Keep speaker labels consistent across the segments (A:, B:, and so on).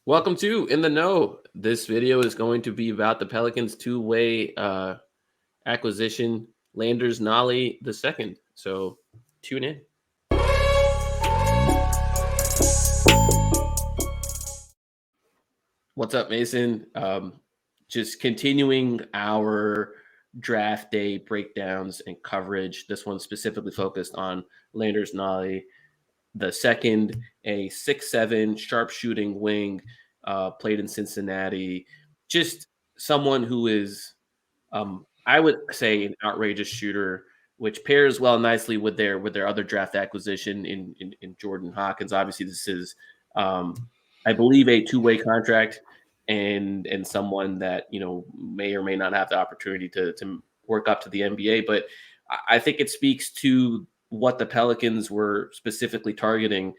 A: Welcome to In the Know. This video is going to be about the Pelicans' two-way acquisition, Landers Nolley II. So tune in. What's up, Mason? Just continuing our draft day breakdowns and coverage. This one specifically focused on Landers Nolley II, a 6'7" sharpshooting wing, played in Cincinnati. Just someone who is, I would say, an outrageous shooter, which pairs well nicely with their other draft acquisition in Jordan Hawkins. Obviously, this is, I believe, a two-way contract, and someone that may or may not have the opportunity to work up to the NBA. But I think it speaks to what the Pelicans were specifically targeting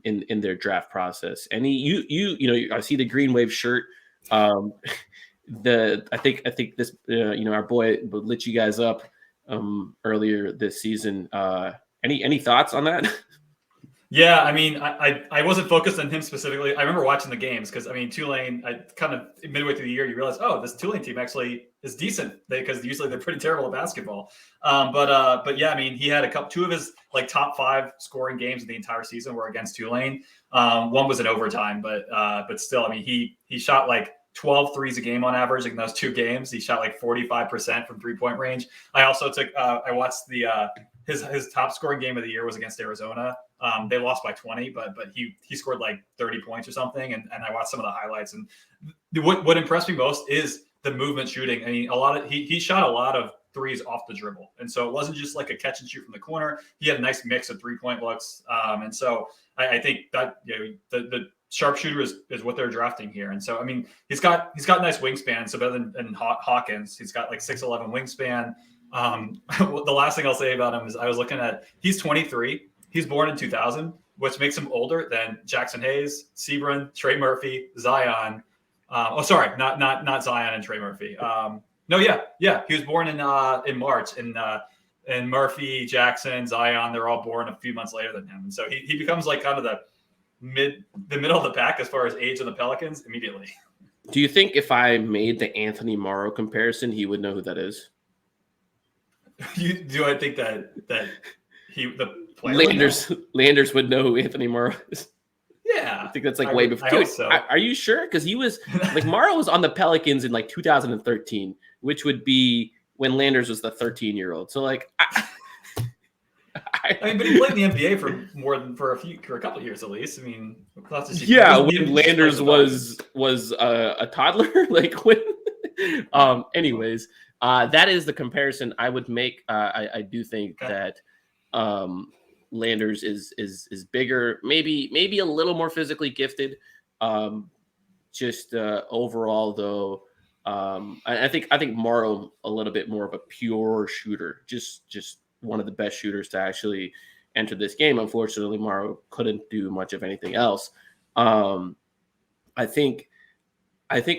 A: in their draft process. And I see the Green Wave shirt. I think this our boy lit you guys up earlier this season. Any thoughts on that?
B: Yeah, I mean, I wasn't focused on him specifically. I remember watching the games because, I mean, Tulane, I kind of midway through the year, you realize, oh, this Tulane team actually is decent because usually they're pretty terrible at basketball. But yeah, I mean, he had two of his top 5 scoring games of the entire season were against Tulane. One was in overtime, but still, I mean, he shot like 12 threes a game on average in those 2 games. He shot like 45% from 3-point range. I also I watched his top scoring game of the year was against Arizona. They lost by 20, but he scored like 30 points or something. And I watched some of the highlights. And what impressed me most is the movement shooting. I mean, he shot a lot of threes off the dribble. And so it wasn't just like a catch and shoot from the corner. He had a nice mix of 3-point looks. And so I think that the sharpshooter is what they're drafting here. And so, I mean, he's got nice wingspan. So better than Hawkins, he's got like 6'11" wingspan. The last thing I'll say about him is I was looking at, he's 23. He's born in 2000, which makes him older than Jackson Hayes, Sebron, Trey Murphy, Zion. Not Zion and Trey Murphy. He was born in March, and Murphy, Jackson, Zion, they're all born a few months later than him, and so he becomes like kind of the middle of the pack as far as age of the Pelicans immediately.
A: Do you think if I made the Anthony Morrow comparison, he would know who that is?
B: Do I think that
A: Landers would know who Anthony Morrow is?
B: Yeah,
A: I think that's like way before. Dude,
B: so.
A: Are you sure? Because he was like Morrow was on the Pelicans in like 2013, which would be when Landers was the 13-year-old. So like,
B: I mean, but he played in the NBA for a couple of years at least. I mean,
A: when Landers was a toddler, like when. Anyways, that is the comparison I would make. I do think that Landers is bigger, maybe a little more physically gifted. Just overall, though, I think Morrow a little bit more of a pure shooter, just one of the best shooters to actually enter this game. Unfortunately, Morrow couldn't do much of anything else. I think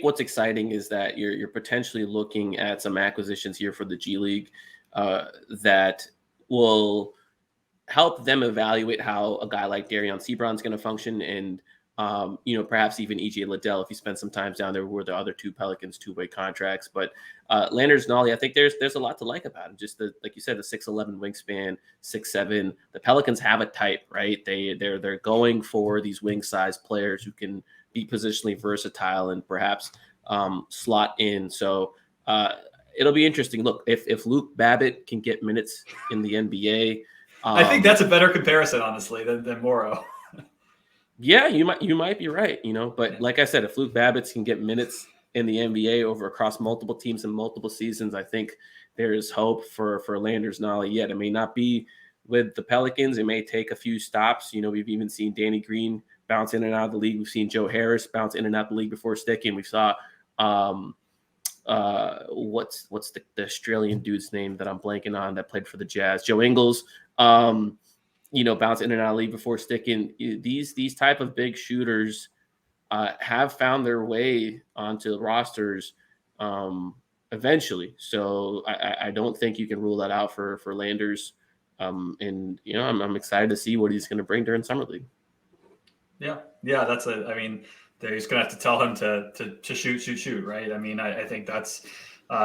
A: what's exciting is that you're potentially looking at some acquisitions here for the G League that will help them evaluate how a guy like Darion Sebron is going to function, and perhaps even EJ Liddell if he spends some time down there where the other 2 Pelicans two-way contracts. But Landers Nolley, I think there's a lot to like about him. Just like you said, the 6'11" wingspan, 6'7". The Pelicans have a type, right? They're going for these wing size players who can be positionally versatile and perhaps slot in. So it'll be interesting. Look, if Luke Babbitt can get minutes in the NBA.
B: I think that's a better comparison, honestly, than Morrow.
A: Yeah, you might be right, but like I said, if Luke Babbitt can get minutes in the NBA across multiple teams and multiple seasons, I think there is hope for Landers Nolley yet. It may not be with the Pelicans. It may take a few stops. We've even seen Danny Green bounce in and out of the league. We've seen Joe Harris bounce in and out of the league before sticking. We saw what's the Australian dude's name that I'm blanking on that played for the Jazz? Joe Ingles. Bounce in and out of the league before sticking. These type of big shooters have found their way onto rosters eventually. So I don't think you can rule that out for Landers. I'm excited to see what he's going to bring during Summer League.
B: Yeah, that's I mean, They're just gonna have to tell him to shoot, right? I mean, I think that's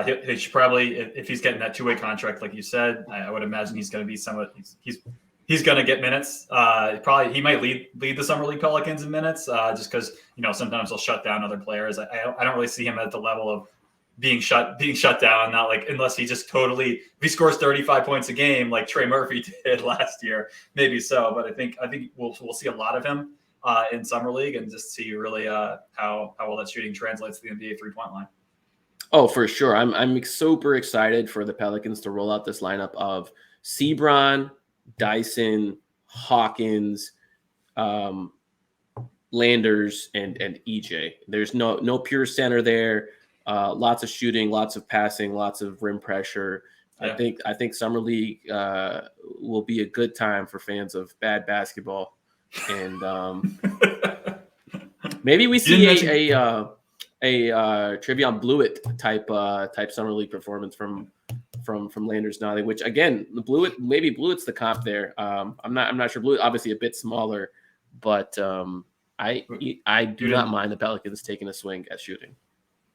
B: he should probably, if he's getting that 2-way contract, like you said, I would imagine he's going to be somewhat he's going to get minutes. He might lead the summer league Pelicans in minutes, just because sometimes they'll shut down other players. I don't really see him at the level of being shut down, not like, unless he just totally, if he scores 35 points a game like Trey Murphy did last year, maybe so. But I think we'll see a lot of him in summer league, and just see really how well that shooting translates to the NBA 3-point line.
A: Oh, for sure. I'm super excited for the Pelicans to roll out this lineup of Sebron, Dyson, Hawkins, Landers, and EJ. There's no pure center there. Lots of shooting, lots of passing, lots of rim pressure. Yeah. I think summer league will be a good time for fans of bad basketball, and maybe we see a Trevion Blewett type summer league performance from Landers Nolley, which again, Blewett's the comp there. I'm not sure. Blewett obviously a bit smaller, but I do not mind the Pelicans taking a swing at shooting.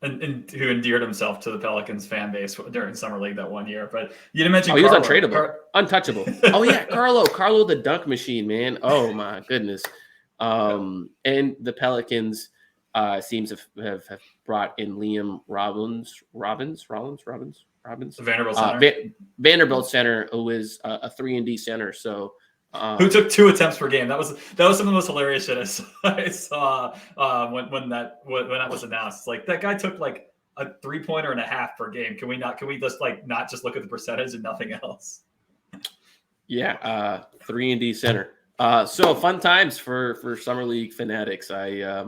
B: And who endeared himself to the Pelicans fan base during summer league that one year. But you didn't mention
A: he was untradeable, untouchable. Oh yeah, Carlo the dunk machine, man. Oh my goodness. And the Pelicans seems to have brought in Liam Robbins,
B: Vanderbilt center.
A: Vanderbilt center, who is a 3-and-D center. So
B: who took 2 attempts per game. That was some of the most hilarious shit I saw when that was announced. It's like, that guy took like a 3-pointer and a half per game. Can we just not just look at the percentage and nothing else?
A: Yeah, 3-and-D center. So fun times for summer league fanatics. I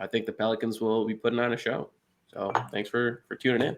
A: think the Pelicans will be putting on a show. So thanks for tuning in.